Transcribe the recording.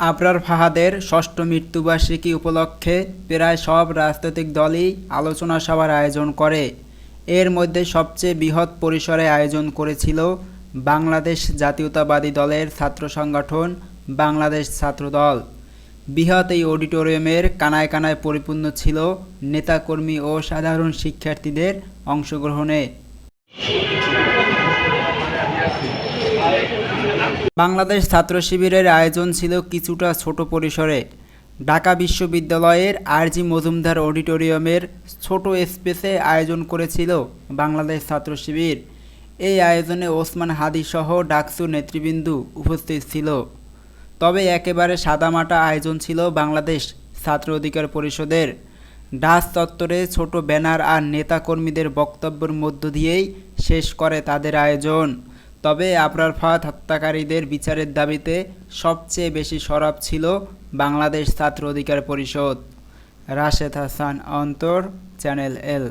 আবরার ফাহাদের ষষ্ঠ মৃত্যুবার্ষিকী উপলক্ষে প্রায় সব রাজনৈতিক দলই আলোচনা সভার আয়োজন করে। এর মধ্যে সবচেয়ে বৃহৎ পরিসরে আয়োজন করেছিল বাংলাদেশ জাতীয়তাবাদী দলের ছাত্র সংগঠন বাংলাদেশ ছাত্রদল। বৃহৎ এই অডিটোরিয়ামের কানায় কানায় পরিপূর্ণ ছিল নেতাকর্মী ও সাধারণ শিক্ষার্থীদের অংশগ্রহণে। বাংলাদেশ ছাত্র শিবিরের আয়োজন ছিল কিছুটা ছোট পরিসরে। ঢাকা বিশ্ববিদ্যালয়ের আর.জি. মজুমদার অডিটোরিয়ামের ছোট স্পেসে আয়োজন করেছিল বাংলাদেশ ছাত্র শিবির। এই আয়োজনে ওসমান হাদী সহ ডাকসুর নেতৃবৃন্দ উপস্থিত ছিল। তবে একেবারে সাদামাটা আয়োজন ছিল বাংলাদেশ ছাত্র অধিকার পরিষদের। ডাচ চত্বরে ছোট ব্যানার আর নেতাকর্মীদের বক্তব্যের মধ্য দিয়েই শেষ করে তাদের আয়োজন। তবে আবরার ফাহাদ হত্যাকারীদের বিচারের দাবিতে সবচেয়ে বেশি সরব ছিল বাংলাদেশ ছাত্র অধিকার পরিষদ। রাশেদ হাসান অন্তর, চ্যানেল এল।